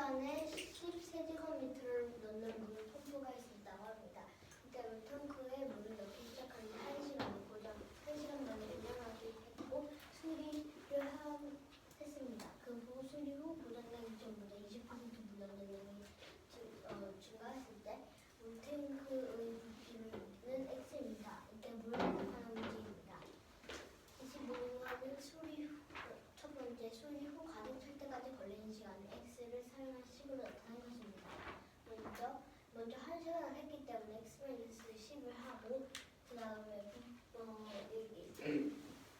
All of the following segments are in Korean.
1시간에 10세제곱미터를 넣는 물 펌프가 있었다고 합니다. 이때 물 탱크에 물을 넣기 시작한 지 1시간 고정, 1시간 만에 고정하기 했고 수리를 했습니다. 그 후 수리 후 고장나기 전보다 20% 물 넣는 양이 증가했을 때 물탱크의 부피는 X입니다. 이때 물을 생각하는 문제입니다. 25번은 첫 번째 수리 후 가득 찰 때까지 걸리는 시간을 X를 사용한 식으로 나타낸 것입니다. 먼저 1시간을 했기 때문에 X-10을 하고 그 다음에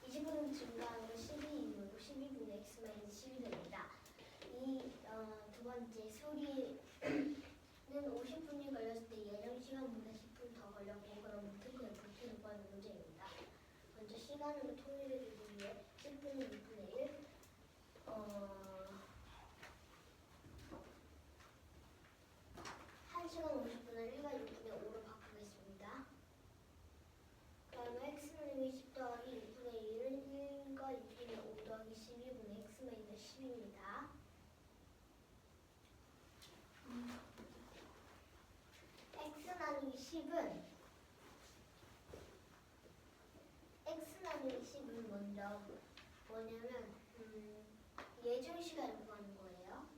20분 증가하는 건 12이므로 12분의 X-10이 됩니다. 두 번째 수리는 50분이 걸렸을 때 예정 시간보다 10분 더 걸렸고 그럼 물탱크의 부피를 구하는 문제입니다. 먼저 시간으로 통일해주기 위해 10분의 6분의 1 1시간 50분을 1과 6분의 5로 바꾸겠습니다. 그 다음에 X는 20 더하기 6분의 1은 1과 6분의 5 더하기 12분의 X-10입니다. X 나누기 10은 먼저 뭐냐면 예정 시간을 구하는 거예요.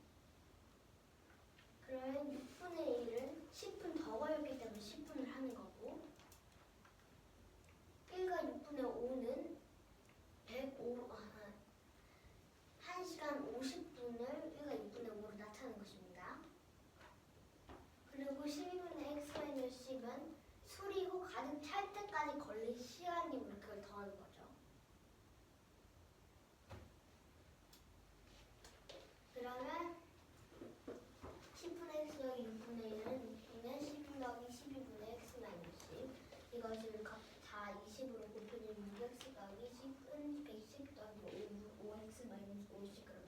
그러면 6분의 1은 10분 더 걸렸기 때문에 10분을 하는 거고 1과 6분의 5는 1시간 50분을 1과 6분의 5로 나타내는 것입니다. 그리고 12분의 X-10은 수리 후 가득 찰 때까지 걸린 시간이므로 그걸 더하는 거죠. 그러면 10분의 X 더하기 6분의 1은 6분의 10분 더하기 12분의 X-10 이것을 다 20으로 곱해주면 6X 더하기 10은 110 더하기 5X-50 그러면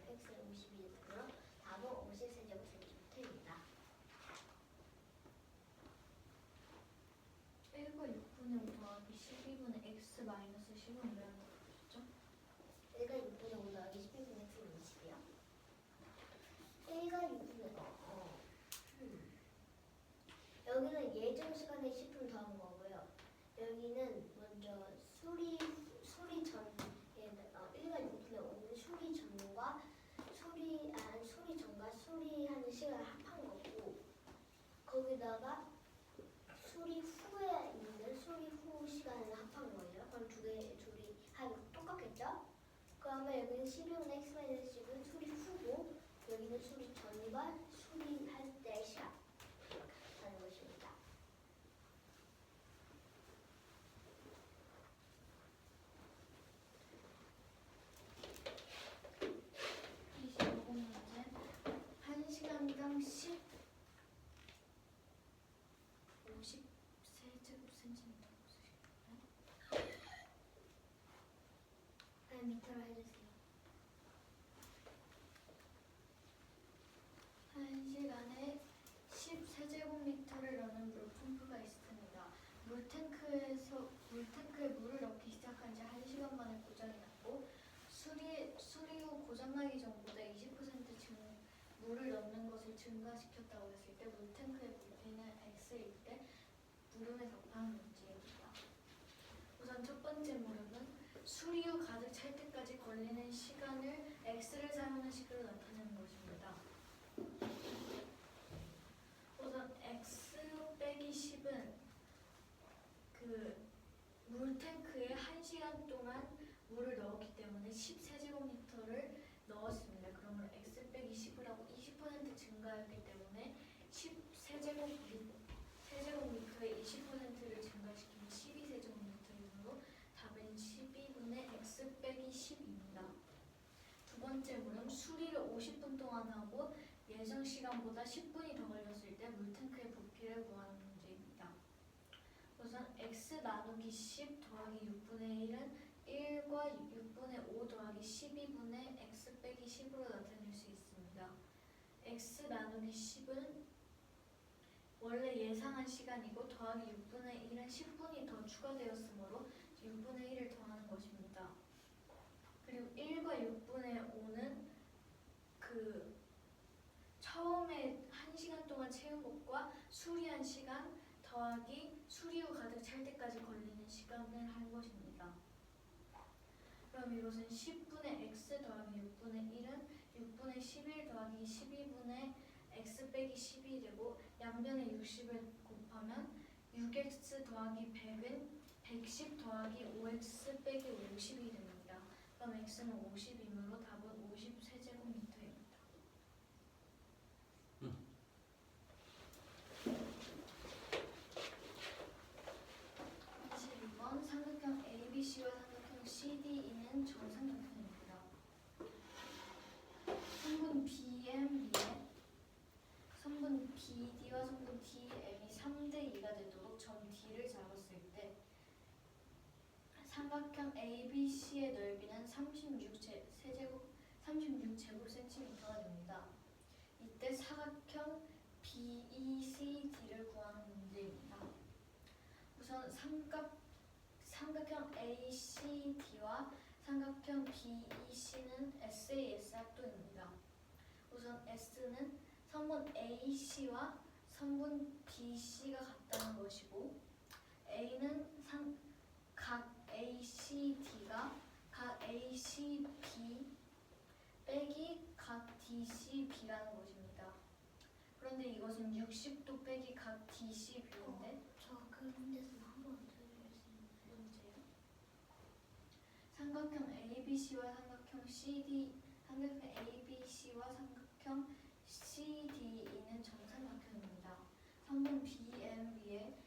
X는 50이 되고요. 답은 50cm입니다. 1과 6분의 5 더하기 12분의 X-10은 왜 하는 거죠? 1과 6분의 5 더하기 12분의 X-20이요? 1과 6분의 여기는 예정 시간에 10분 더한 거고요. 여기는 먼저 수리 전에 1과 6분의 5는 수리 전과 수리하는 시간을 합한 거고 거기다가 수리 후에 있는 수리 후 시간을 합한 거예요. 그럼 둘이 똑같겠죠? 그러면 여기는 12분의 X-10은 수리 후고 여기는 수리 전과 수리할 때 시간 이렇게 하는 것입니다. 문제 1시간당 50세제곱센티미터 쓰시나요? 미터로 해주세요. 1시간에 10세제곱미터를 넣는 물펌프가 있습니다. 물탱크에 물을 넣기 시작한 지 1시간 만에 고장이 났고 수리 후 고장나기 전보다 20% 물을 넣는 것을 증가시켰다고 했을 때 물탱크의 부피는 X일 때 물음에 답하는 문제입니다. 우선 첫 번째 물음은 수리 후 가득 찰 때까지 걸리는 시간을 X를 사용하는 식으로 나타내는 것입니다. 우선 X 빼기 10은 그 물탱크에 1시간 동안 물을 넣었기 때문에 10세제곱미터를 넣었습니다. 그러면 X 빼기 10을 하고 20% 증가했기 때문에 10세제곱미터의 20%를 증가시키면 12세제곱미터이므로 답은 12분의 X 빼기 10입니다. 두 번째 물음 수리를 50분 동안 하고 예정 시간보다 10분이 더 걸렸을 때 물탱크의 부피를 구하는 문제입니다. 우선 X 나누기 10 더하기 6분의 1은 1과 6분의 5 더하기 12분의 X 빼기 10으로 나타낼 수 있습니다. X 나누기 10은 원래 예상한 시간이고 더하기 6분의 1은 10분이 더 추가되었으므로 6분의 1을 더하는 것입니다. 그리고 1과 6분의 5는 처음 처음에 1시간 동안 채운 것과 수리한 시간 더하기 수리 후 가득 찰 때까지 걸리는 시간을 할 것입니다. 그럼 이것은 10분의 x 더하기 6분의 1은 6분의 11 더하기 12분의 x 빼기 10이 되고 양변에 60을 곱하면 6x 더하기 100은 110 더하기 5x 빼기 50이 됩니다. 그럼 x는 50이므로 답은 53제곱미터입니다. 22번 삼각형 ABC와 삼각형 CDE는 정삼각형입니다. 성분 BMB에 성분 BD와 성분 DM이 3대 2가 되도록 점 D를 잡았을 때 삼각형 ABC의 넓이는 36제곱센티미터가 됩니다. 이때 사각형 BECD를 구하는 문제입니다. 우선 삼각형 ACD와 삼각형 BEC는 SAS 합동입니다. 우선 S는 성분 AC와 성분 BC가 같다는 것이고 A는 각 ACD가 각 ACB 빼기 각 DCB라는 것입니다. 그런데 이것은 60도 빼기 각 DCB인데 저 그 문제에서 한 번 더 해줄 수 있는 문제요? 삼각형 ABC와 삼각형 ABC와 삼각형 CDE는 정삼각형입니다. 성분 BMB에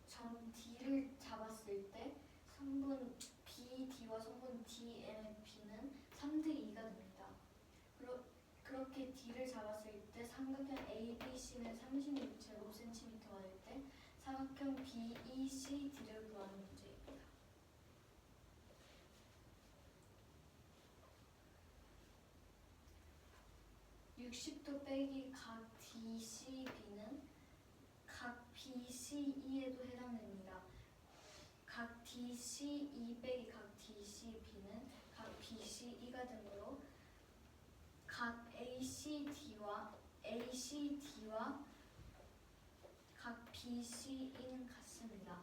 점 D를 잡았을 때 성분 BD와 성분 DMB는 3대 2가 됩니다. 그렇게 D를 잡았을 때 삼각형 ABC는 36제곱센티미터가 될 때 사각형 BECD를 구하는 문제입니다. (60도) 빼기 각 DCB는 각 BCE에도 해당됩니다. 각 DCE 빼기 각 DCB는 각 BCE가 되므로 각 ACD와 각 BCE는 같습니다.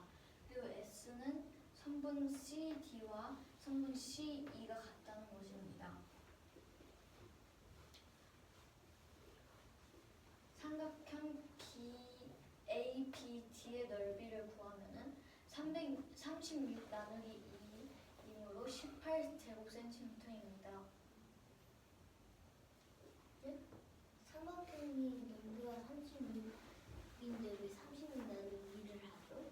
그리고 S는 성분 CD와 성분 CE가 같다는 것입니다. 삼각형 ABD의 넓이를 구하면은 36 나누기 2이므로 18제곱센티미터입니다. 삼각형이 넓이가 36인데 왜 36 나누기 2를 하죠?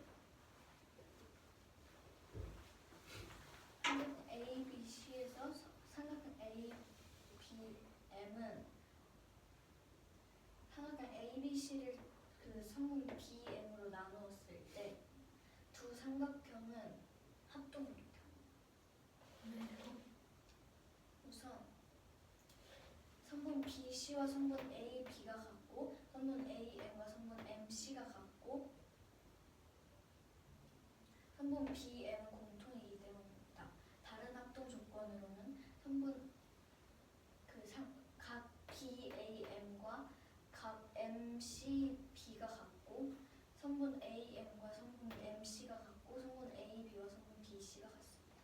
삼각형 ABC에서 삼각형 ABM은 삼각형 ABC를 그 성분 BM으로 나누었을 때 두 삼각형은 합동입니다. 왜요? 우선 성분 BC와 성분 AB가 같고 성분 AM과 성분 MC가 같고 성분 BM은 공통이기 때문입니다. 다른 합동 조건으로는 각 BAM과 각 MCB가 같고 성분 AM과 성분 MC가 같고 성분 AB와 성분 BC가 같습니다.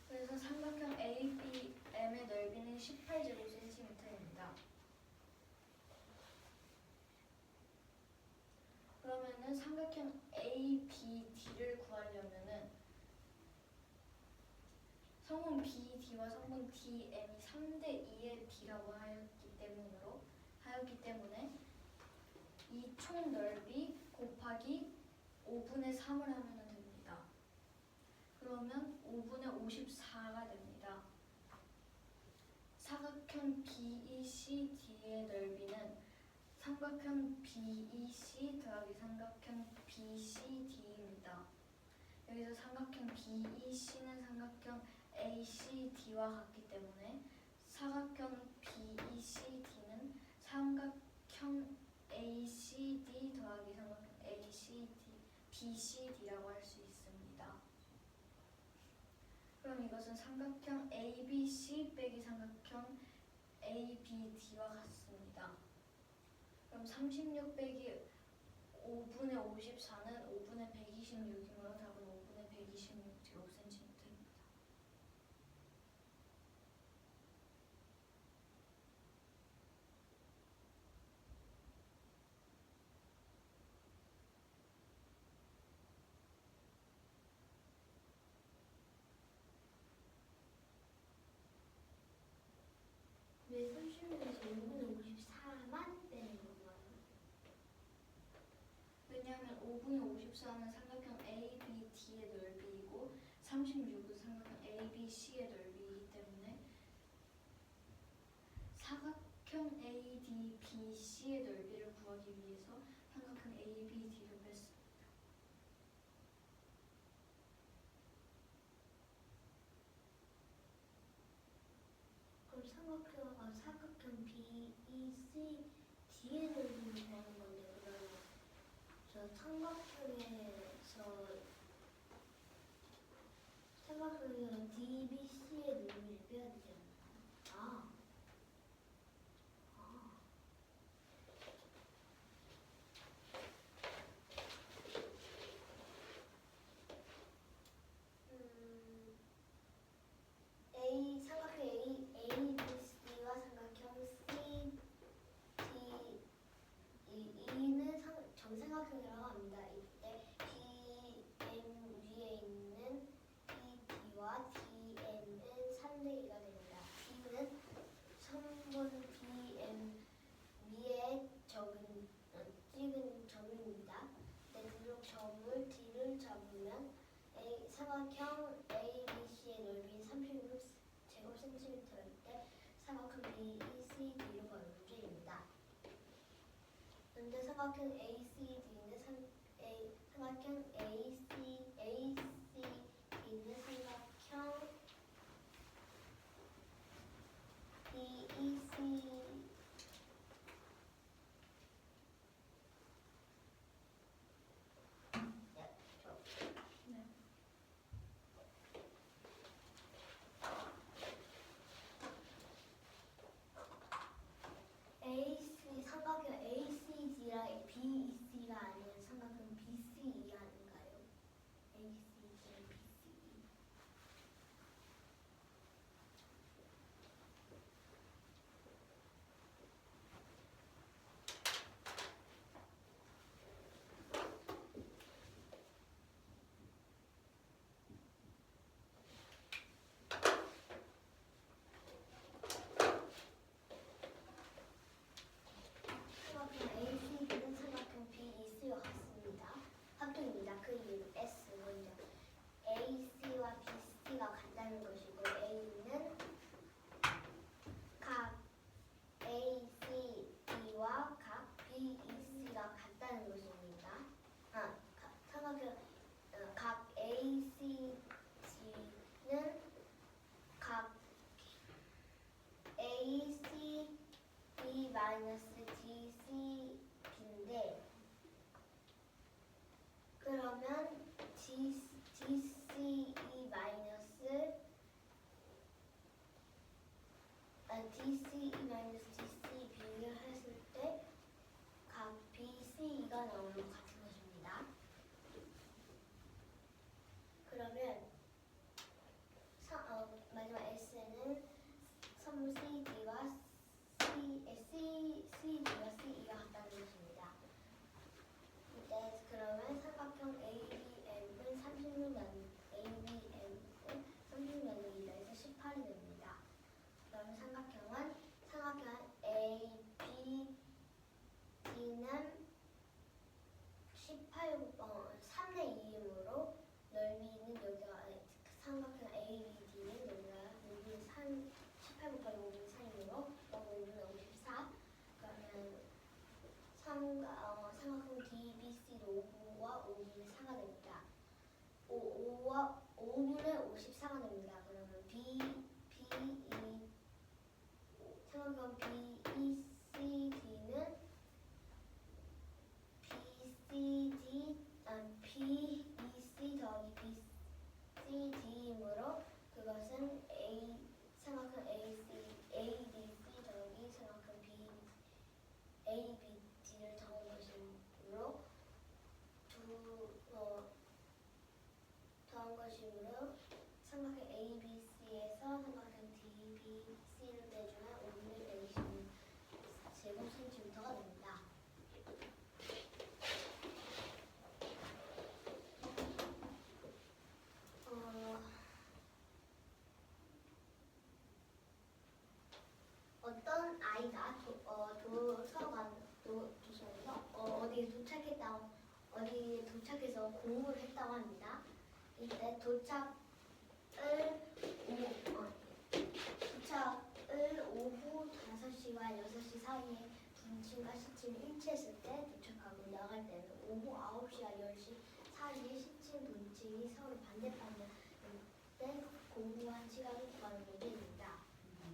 그래서 삼각형 ABM의 넓이는 18제곱센티미터입니다. 그러면은 삼각형 ABD를 구하려면은 성분 BD와 성분 DM이 3대 2의 B라고 하였기 때문에 이 총 넓이 곱하기 5분의 3을 하면 됩니다. 그러면 5분의 54가 됩니다. 사각형 BECD의 넓이는 삼각형 BEC 더하기 삼각형 BCD입니다. 여기서 삼각형 BEC는 삼각형 ACD와 같기 때문에 사각형 BECD는 삼각형 ACD 더하기 삼각형 BCD라고 할 수 있습니다. 그럼 이것은 삼각형 ABC 빼기 삼각형 A, B, D와 같습니다. 그럼 36 빼기 5분의 54는 5분의 126이므로 답은 5분의 126 제곱센티미터입니다. 왜 36에서 5분의 54만 빼는 건가요? 왜냐하면 5분의 54는 삼각형 ABD의 넓이이고 36은 삼각형 ABC의 넓이이기 때문에 사각형 ADBC의 넓이를 구하기 위해서 삼각형 ABD를 뺐습니다. 그럼 사각형 BEC D의 넓이를 구하는 건데 그러면 저 삼각형에서 DBC의 넓이를 빼야 되지 않나요? 삼각형 ABC와 삼각형 CDE는 정삼각형이라고 합니다. 이때 BM 위에 있는 BD와 DM은 3대 2가 됩니다. D는 선분 BM 위에 찍은 점입니다. 그리고 점을 D를 잡으면 삼각형 ABC의 넓이 36 제곱센티미터일 때 삼각형 BECD로 구하는 문제입니다. 현재 삼각형 ACD는 삼각형 ACD는 삼각형 BEC 삼각형 ACD랑 BEC가 아닌 삼각형 BCE 아닌가요? ACD랑 BCE. 삼각형 ACD는 삼각형 BEC와 같습니다. 합동입니다. 그 이유 S 먼저 AC와 BC가 같다는 것이고 A는 각 ACD와 각 BEC가 같다는 것입니다. 삼각형 각 ACD는 각 ACD-DCB인데 그러면 DCE 마이너스 DCE-DC 비교를 했을 때 각 BCE가 나오는 것 같은 것입니다. 그러면 마지막 S는 선분 CD와 CE가 같다는 것입니다. 이때 그러면 삼각형 ABM은 36나누기 1에서 18이 됩니다. 그러면 삼각형 ABD는 3의 2이므로 넓이 있는 여기가 삼각형 ABD는 넓이는 18 곱하기 5분의 3이므로 5분의 54. 그러면 삼각형 DBC도 5와 5분의 4가 됩니다. 5와 5분의 54가 됩니다. 그러면 삼각형 BECD는 BEC 더하기 BCD이므로 그것은 삼각형 ADC 더하기 아이가 도서관에서 어디에 도착해서 공부를 했다고 합니다. 이때 도착을 오후 5시와 6시 사이에 분침과 시침을 일치했을 때 도착하고 나갈 때는 오후 9시와 10시 사이에 시침, 분침이 서로 반대방향일 때 공부한 시간을 구하는 문제입니다.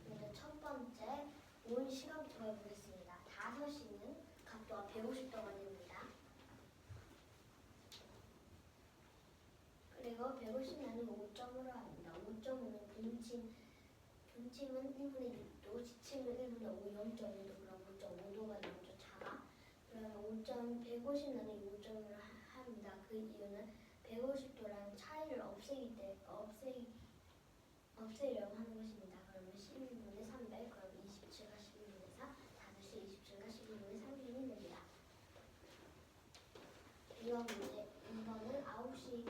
그래서 첫 번째 온 시간부터 해보겠습니다. 5시는 각도가 150도가 됩니다. 그리고 150나누 5.5로 합니다. 5.5는 분침은 1분의 6도, 시침은 1분의 5, 0.5도, 그럼 5.5도가 나오죠. 차가. 그러면 150 나누기 5.5를 합니다. 그 이유는 150도라는 차이를 없애려고 하는 것입니다. 그러면 12분의 300, 그럼 27과 12분의 4, 5시 27과 12분의 30이 됩니다. 이번 문제, 이번은 9시는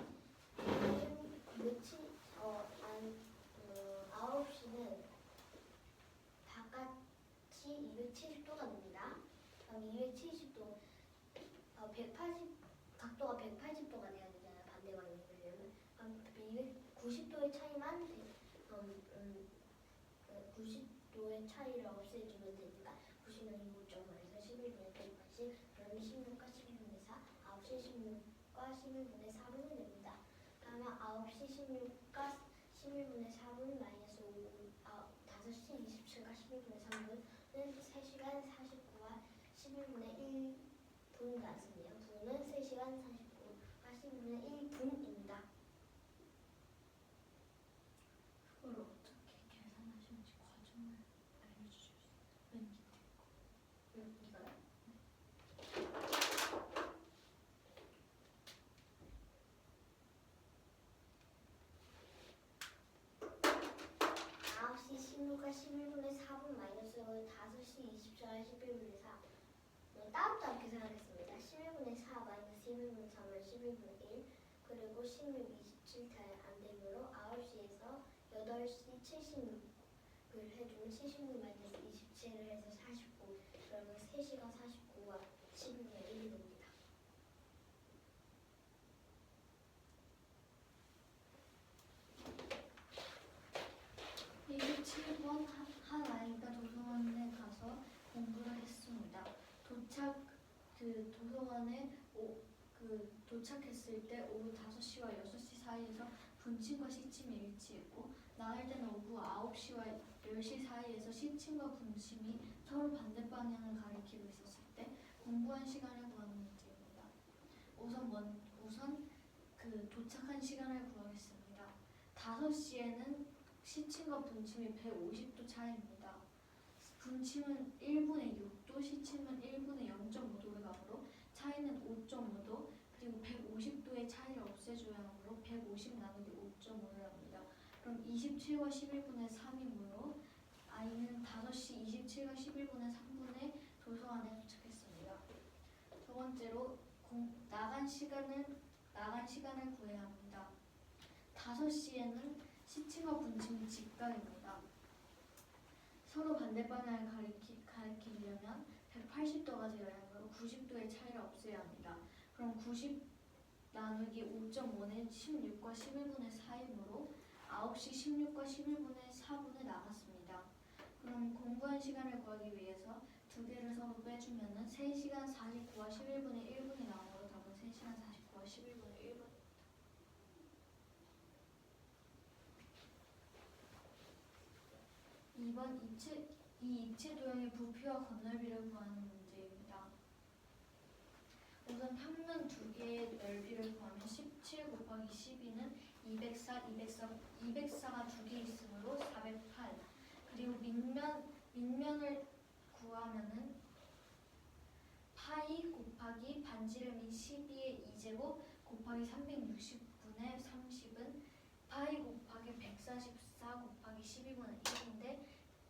다 같이 270도가 됩니다. 그럼 270도, 각도가 180도가 돼야 되잖아요. 반대 방향이 되려면. 그럼 290도의 차이만 90도의 차이를 없애주면 되니까 90은 5.5에서 11분의 180, 그러면 16과 12분의 4, 9시 16과 11분의 4분이 됩니다. 그러면 9시 16과 11분의 4분 마이너스 5시 27과 11분의 3분은 3시간 49와 11분의 1분 같습니다. 분은 3시간 49과 11분의 1분입니다. 그걸 어떻게 계산하시는지 과정을 알려주실 수 있어요? 맨 밑에 거. 이거요? 9시 16과 11분의 4분 마이너스 5시 27과 11분의 4. 따로따로 계산하겠습니다. 11분의 4 마이너스 11분의 3은 11분의 1, 그리고 16, 27 안 되므로 9시에서 8시 76을 해주면 76 마이너스 27을 해서 49, 그러면 3시간 49와 11분의 1이 됩니다. 이게 7번 한 아이가 도서관에 가서 공부를 했습니다. 도착했을 때 오후 5시와 6시 사이에서 분침과 시침이 일치했고 나갈 때는 오후 9시와 10시 사이에서 시침과 분침이 서로 반대 방향을 가리키고 있었을 때 공부한 시간을 구하는 문제입니다. 우선 도착한 시간을 구하겠습니다. 5시에는 시침과 분침이 150도 차이입니다. 분침은 1분의 6도, 시침은 1분의 0.5도를 가므로 차이는 5.5도, 그리고 150도의 차이를 없애줘야 하므로 150 나누기 5.5를 합니다. 그럼 27과 11분의 3이므로 아이는 5시 27과 11분의 3분에 도서관에 도착했습니다. 두 번째로 나간 시간을 구해야 합니다. 5시에는 시침과 분침이 직각입니다. 서로 반대 방향을 가리키려면 180도가 되어야 하므로 90도의 차이를 없애야 합니다. 그럼 90 나누기 5.5는 16과 11분의 4이므로 9시 16과 11분의 4분에 나갔습니다. 그럼 공부한 시간을 구하기 위해서 두 개를 서로 빼주면 3시간 49와 11분의 1분이 나오므로 답은 3시간 49와 11분의 1분. 2번 이 입체 도형의 부피와 건널비를 구하는 문제입니다. 우선 평면 두 개의 넓이를 구하면 17 곱하기 12는 204가 두 개 있으므로 408. 그리고 밑면을 구하면은 파이 곱하기 반지름이 12의 2제곱 곱하기 360분의 30은 파이 곱하기 144 곱하기 12분의 1인데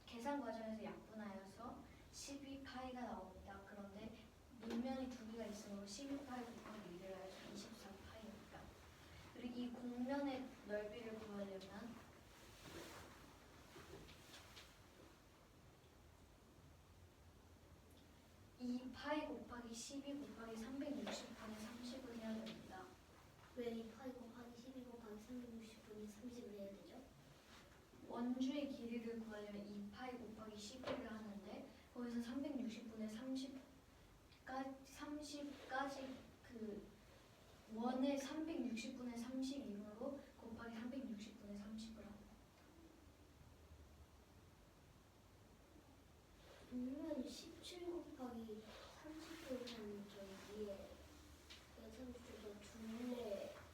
계산 과정에서 약분하여서 12파이가 나옵니다. 그런데 밑면이 두 개가 있으므로 12파이 곱하기 2를 해서 24파이입니다. 그리고 이 공면의 넓이를 구하려면 12 곱하기 360분의 30을 해야 됩니다. 왜 2파이 곱하기 12 곱하기 360분의 30을 해야 되죠? 원주의 길이를 구하려면 2파이 곱하기 12를 하는데 거기서 360분의 30까지 그 원의 360분의 32으로 곱하기 360분의 30을 합니다. 그러면 17 곱하기 30을 하는 저기에 계산수가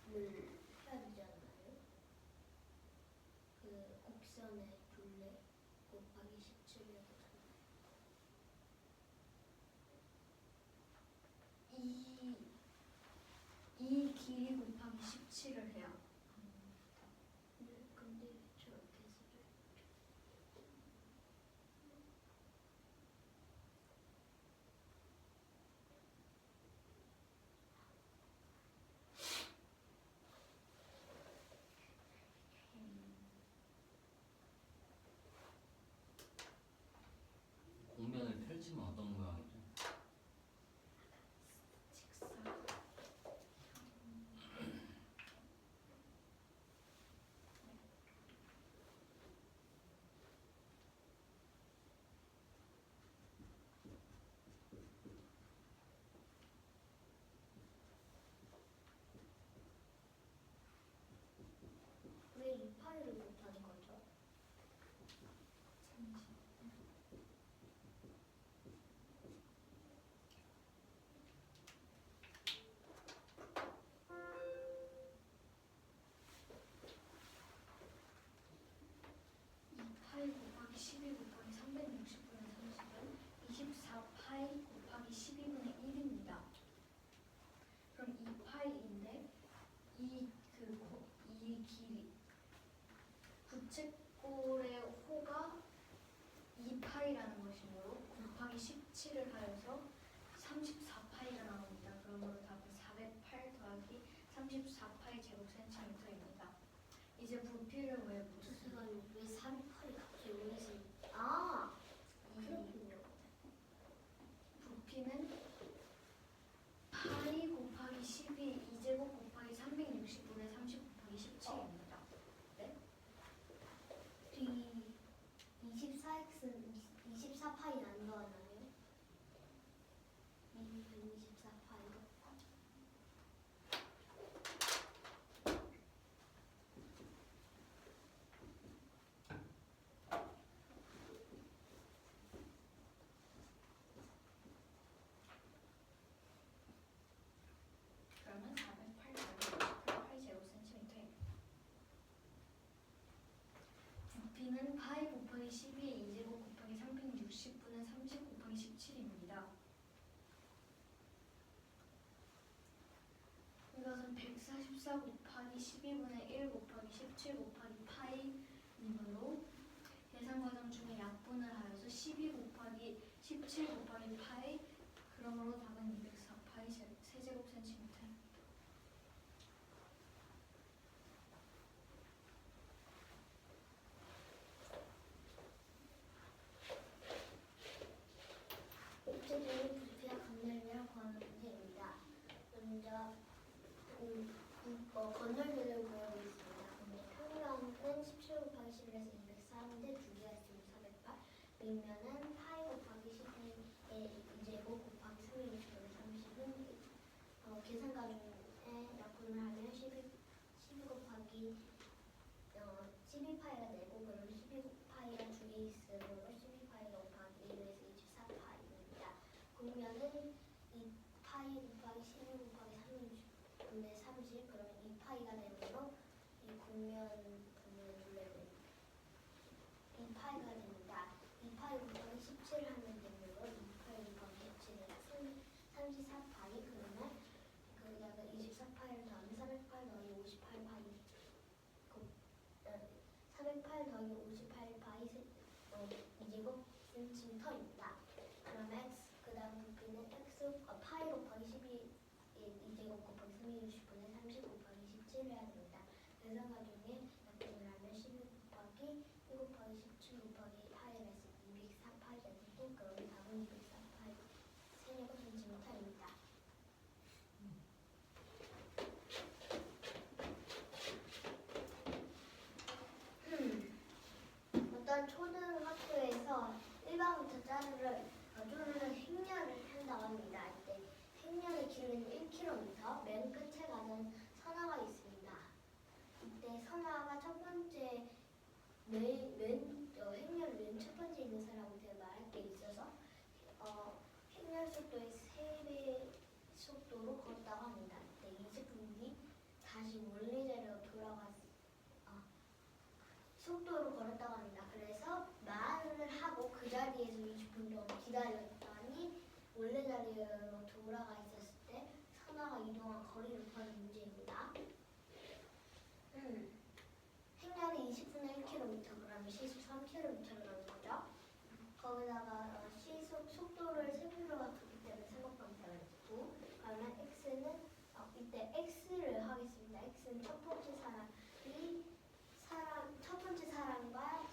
둘레를 해야 되지 않나요? 그 곡선의 둘레 곱하기 17을 해야 되잖아요. 이 길이 곱하기 17을 해야 합니다. 네, 근데 저렇게 쓰죠. 공면을 펼치면 어떤 모양이죠? 직사. 왜 2파이를 못하는 거죠? 파이 곱하기 12 곱하기 360분의 30은 24파이 곱하기 12분의 1입니다. 그럼 2파이인데 이 길이 부채꼴의 호가 2파이라는 것이므로 곱하기 17을 하여서 34파이가 나옵니다. 그러므로 답은 408 더하기 34파이 제곱 센티미터입니다. 이제 부피를 왜 제가 왜 3파이 갑자기 오래서 아! 그렇군요. 부피는 파이 곱하기 12 2제곱 곱하기 360분의 30 곱하기 17입니다. 네? 뒤 24x는 24파이 안 더하나요? 24파이. 그러면 408 더하기 58 제곱 센티미터입니다. 부피는 파이 곱하기 12의 2제곱 곱하기 360분의 30 곱하기 17입니다. 이것은 144 곱하기 12분의 1 곱하기 17 곱하기 파이이므로 계산 과정 중에 약분을 하여서 12 곱하기 17 곱하기 파이 그러므로 답은 204 파이 세제곱 센티미터입니다. 입체적인 부피와 건널비를 구하는 문제입니다. 먼저 건널비를 구하고 있습니다. 평면은 17 곱하기 11에서 204인데 두 개가 있으면 408. 밑면은 파이 곱하기 12의 2제곱 곱하기 360분의 30은 계산 가중에 약분을 하면 12 곱하기 12파이가 되고 그럼 12파이가 두 개 있으므로 12파이 곱하기 1에서 24파이입니다. 국면은 2파이 곱하기 12 곱하기 3분의 30 그러면 2파이가 되므로 이 국면 분의 둘레는 2파이가 됩니다. 2파이 곱하기 17 하면 되므로 2파이 곱하기 17은 34파이 그러면 거기다가 24파이를 더하면 408 더하기 58파이 408 더하기 58파이 2제곱 센티미터입니다. 그럼 x 그 다음 부피는 파이 곱하기 12 2제곱 곱하기 360분의 30 곱하기 17 해야 됩니다. 계산 가중에 약분을 하면 12 곱하기 1 곱하기 17 곱하기 파이를 해서 204파이가 되고 그럼 답은 204파이 세제곱 센티미터입니다. 1km부터 쪼르르 행렬을 한다고 합니다. 이때 행렬의 길이는 1km, 맨 끝에 가는 선화가 있습니다. 이때 선화가 첫 번째 행렬 맨 첫 번째 있는 사람한테 말할 게 있어서 행렬 속도의 3배 속도로 걷다고 합니다. 이때 20분 뒤 다시 원래대로 속도로 걸었다고 합니다. 그래서 말을 하고 그 자리에서 20분 동안 기다렸더니 원래 자리로 돌아가 있었을 때 선화가 이동한 거리를 구하는 문제입니다. 행렬이 20분에 1km 그러면 시속 3km를 가는 거죠. 거기다가 시속 속도를 세배로 바꾸기 때문에 생각방법을 했고 그러면 x는 이때 x를 하겠습니다. x는 첫 번째 사람과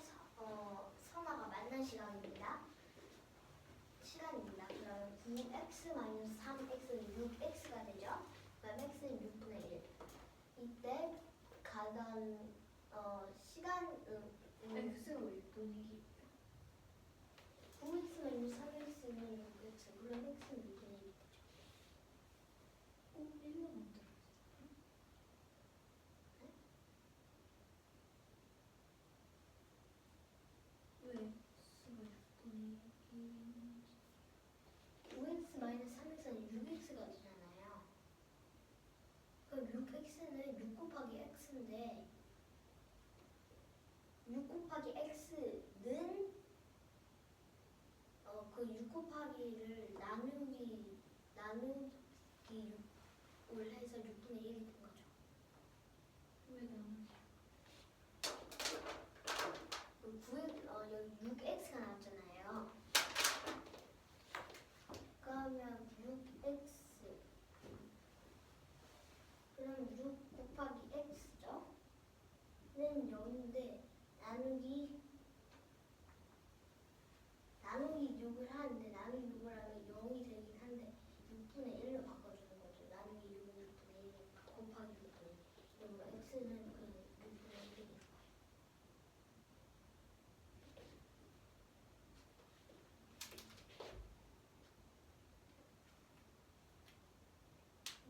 선화가 만난 시간입니다. 그럼 9x-3x는 6x가 되죠. 그럼 x는 6분의 1. 이때 가던 시간 x가 왜 분위기? 9x-3x는 6x. 그럼 x는 6분의 1이 되죠. 꼭 1로 만들었어요. 왜 x가 6분의 1인지 9x-3x는 6x가 되잖아요. 그럼 6x는 6 곱하기 x인데 6 곱하기 x는 그 6 곱하기를 나누기 6을 해서 6분의 1이 된 거죠. 왜 나는 여기 6x가 나왔잖아요. 그러면 6x 그럼 6 곱하기 x죠? 는 0인데 나누기 6을 하는데 나누기 6을 하면 0이 되긴 한데 6분의 1로 바꿔주는 거죠. 나누기 6은 6분의 1이니까 곱하기 6분의 1. 그리고 x는 그냥 6분의 1이 되는 거예요.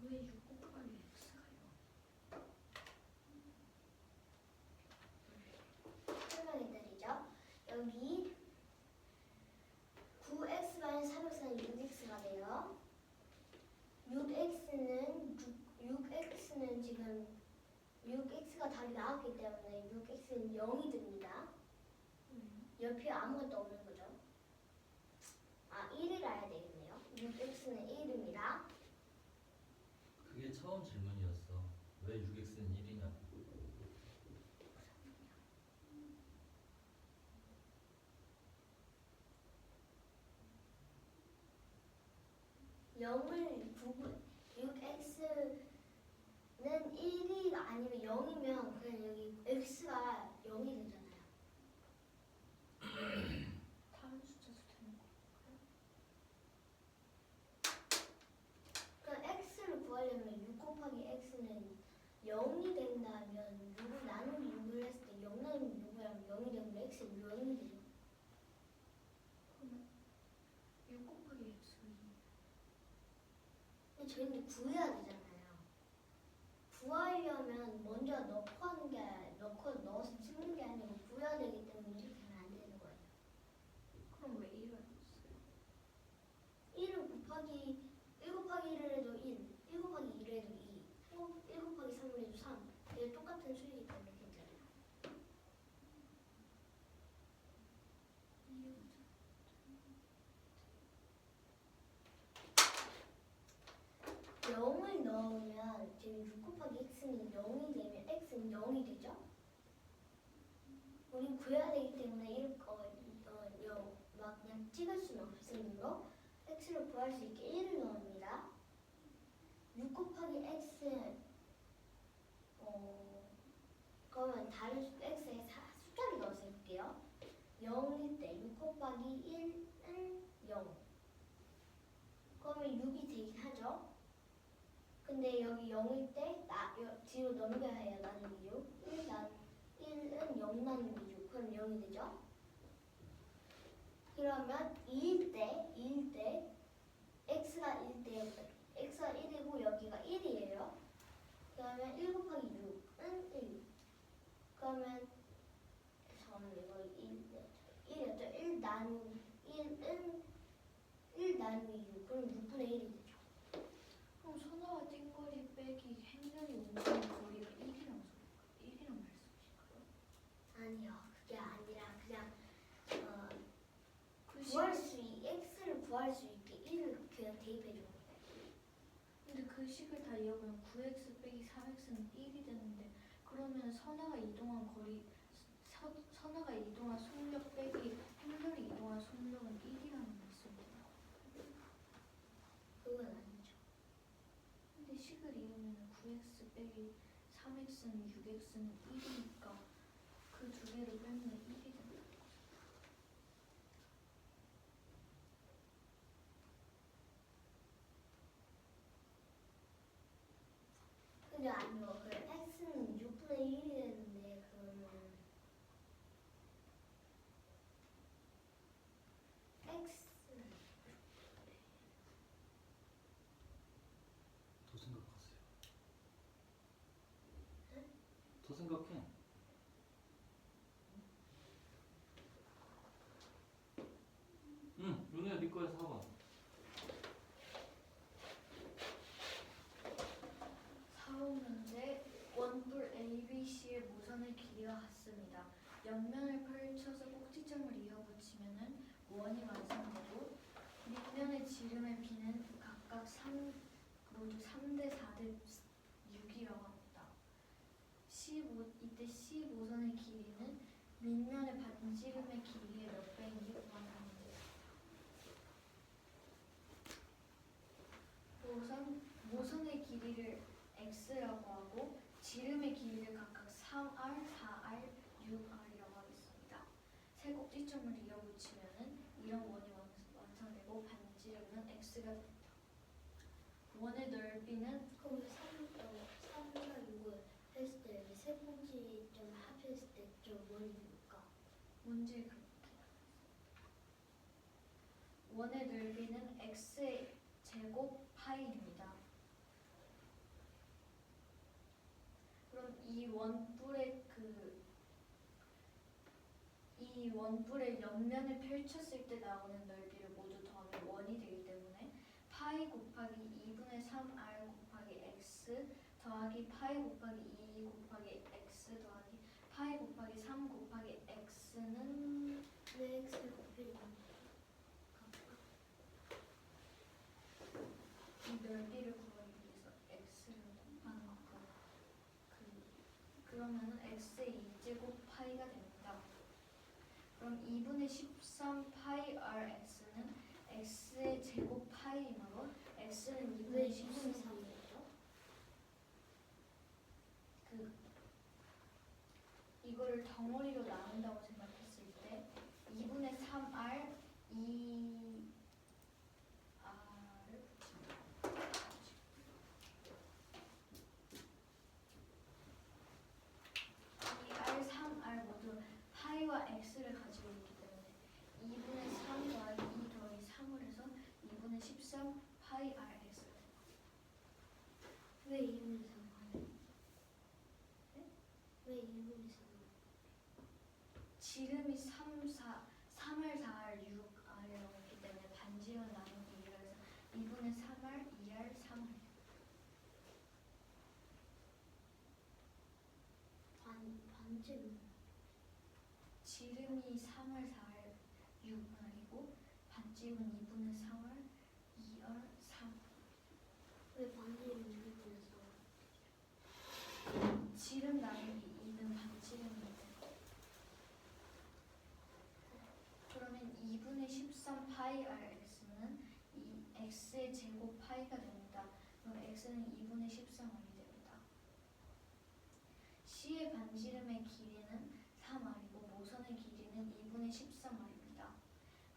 왜 6 곱하기 x가요? 설명해드리죠. 여기 9x-3x는 6x가 돼요. 6x는 지금 6x가 답이 나왔기 때문에 6x는 0이 됩니다. 옆에 아무것도 없는 거죠. 1이라 해야 되겠네요. 6x는 1입니다. 그게 처음 질문이었어. 왜 6x는 1이냐고. 6x는 1이 아니면 0이면 그냥 여기 x가 0이 되잖아요. 다른 숫자도 되는 거. 그럼 x를 구하려면 6 곱하기 x는 0이 된다면 6을 나누기 6을 했을 때 0 나누기 6을 하면 0이 되면 x는 0이 되죠. 그러면 6 곱하기 x는 근데 저희는 구해야 되잖아요. 구하려면 먼저 넣어서 찍는 게 아니고 구해야 되기 때문에 이렇게 하면 안 되는 거예요. 그럼 왜 1을 넣었어요? 1 곱하기 1을 해도 1 곱하기 2를 해도 2, 1 곱하기 3을 해도 3. 이게 똑같은 수이기 때문에 괜찮아요. 이해가 0을 넣으면 지금 6 곱하기 x는 0이 되면 x는 0이 되죠? 우린 구해야 되기 때문에 막 그냥 찍을 수는 없으므로 x를 구할 수 있게 1을 넣습니다. 6 곱하기 x 그러면 다른 x에 숫자를 넣어서 해볼게요. 0일 때 6 곱하기 1은 0. 그러면 6이 되긴 하죠. 근데 여기 0일 때 뒤로 넘겨야 해요. 나누기 6. 1은 0 나누기 6. 그럼 0이 되죠. 그러면 2일 때 x가 1이고 여기가 1이에요. 그러면 1 곱하기 6은 1. 그러면 저는 이거 1이었죠. 1 나누기 1은 1 나누기 6. 그럼 6분의 1이 되죠. 그럼 선화와 띵거리 빼기 행렬이 옮기는 거리가 1이란 말씀이실까요? 아니요. 그게 아니라 그냥 그 x를 구할 수 있게 1을 그냥 대입해 줘. 근데 그 식을 다 이어보면 9x 빼기 3x는 1이 되는데 그러면 선화가 이동한 속력 빼기 행렬이 이동한 속력은 1이라는 말씀이에요. 그건 아니죠. 근데 식을 이으면 9x 빼기 3x는 6x는 1이니까 그 두 개를 빼면 1이 된다. 근데 아니요. 그 x는 6분의 1이 되는데 그러면 x 더 생각하세요. 더 생각해. 응, 윤우야 네 거에서 봐봐. 4호문제 원뿔 ABC의 모선의 길이가 같습니다. 옆면을 펼쳐서 꼭지점을 이어붙이면은 원이 완성되고 밑면의 지름의 비는 각각 모두 3대 4대 6이라고 합니다. 이때 C 모선의 길이는 밑면의 반지름의 길이의 몇 배인지 구하는 문제예요. 모선의 길이를 x라고 하고 지름의 길이를 각각 3r, 4r, 6r이라고 하겠습니다. 세 꼭지점을 이어붙이면은 이런 원이 완성되고 반지름은 x가 됩니다. 원의 넓이는 그럼 3과 6을 했을 때 세 꼭지점 합했을 때 좀 원이 뭘까? 문제에 그렇게 원의 넓이는 x의 제곱 파이입니다. 그럼 이 원뿔의 옆면을 펼쳤을 때 나오는 넓이를 모두 더하면 원이 되기 때문에 파이 곱하기 2분의 3r 곱하기 x 더하기 파이 곱하기 2 곱하기 x 더하기 파이 곱하기 3 곱하기 x는 왜 x를 곱해주는 이 넓이를 구하기 위해서 x를 곱하는 그러면은 x의 2제곱 파이가 됩니다. 그럼 2분의 13 파이 rx는 x의 제곱 파이이므로 x는 왜 2분의 2분의 13 3이죠? 이거를 덩어리로 나눈다고 생각했을 때 2분의 3r 2r 2r 3r 모두 파이와 x를 가지고 있기 때문에 2분의 3 더하기 2 더하기 3을 해서 2분의 13 파이 rx 왜 2분의 3을? 네? 왜 2분의 3을? 지름이 3을 4r 6r이라고 했기 때문에 반지름을 나누기 2를 해서 2분의 3r 2r 3r 반지름. 지름이 3월 4일 6날이고 반지름은 2분의 3월 2월 3. 왜 반지름 2분의 3? 지름 나누기 2는 반지름이 되고 그러면 2분의 13 파이 rx는 이 x의 제곱 파이가 됩니다. 그럼 x는 2분의 13r이 됩니다. C의 반지름의 길이는 3r이고 모선의 길이는 2분의 13r입니다.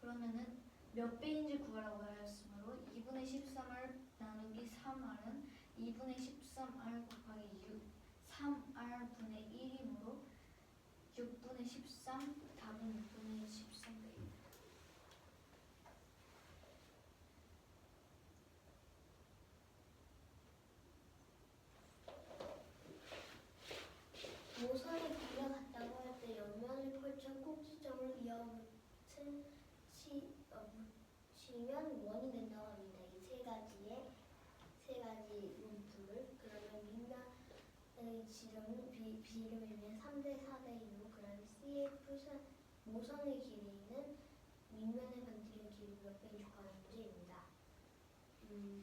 그러면은 몇 배인지 구하라고 하였으므로 2분의 13r 나누기 3r은 2분의 13r 곱하기 6 3r분의 1이므로 6분의 13 답은 6분의 13배입니다. 비면 원이 된다고 합니다. 이 세 가지 루트를. 그러면 민면의 지름은 비름이면 3대 4대 6. 그다음에 CF 모선의 길이는 민면의 건드린 길이 몇 배인 족하는 문제입니다.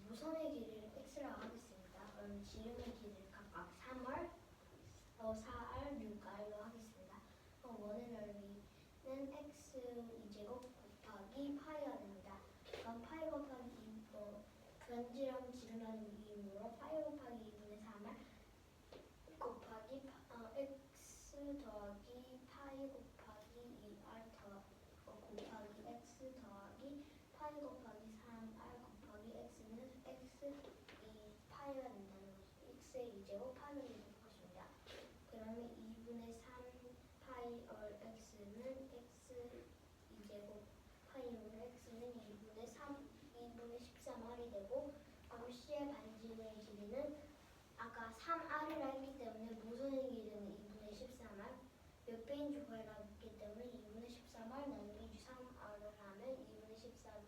모선의 길이를 x라고 하겠습니다. 그럼 지름의 길이를 각각 3r, 4r, 6r로 하겠습니다. 원의 넓이는 x 2제곱 곱하기 파이가 됩니다. 그럼 파이 곱하기 2, 변지름 지름하는 이유로 파이 곱하기 2분의 3을 곱하기 x 더하기 파이 곱하기 2r 곱하기 x 더하기 파이 곱하기 3r 곱하기 x는 x 2파이가 된다는 것이죠. x의 2제곱 파이가 되는 것입니다. 그러면 2분의 3 파이 x는 x 2제곱 파이로 x는 2분의 13r이 되고, C의 반지름의 길이는 아까 3r이라 했기 때문에 모선의 길이는 2분의 13r, 몇 배인 줄 구하라고 했기 때문에 2분의 13r 나누기 3r을 하면 6분의 13이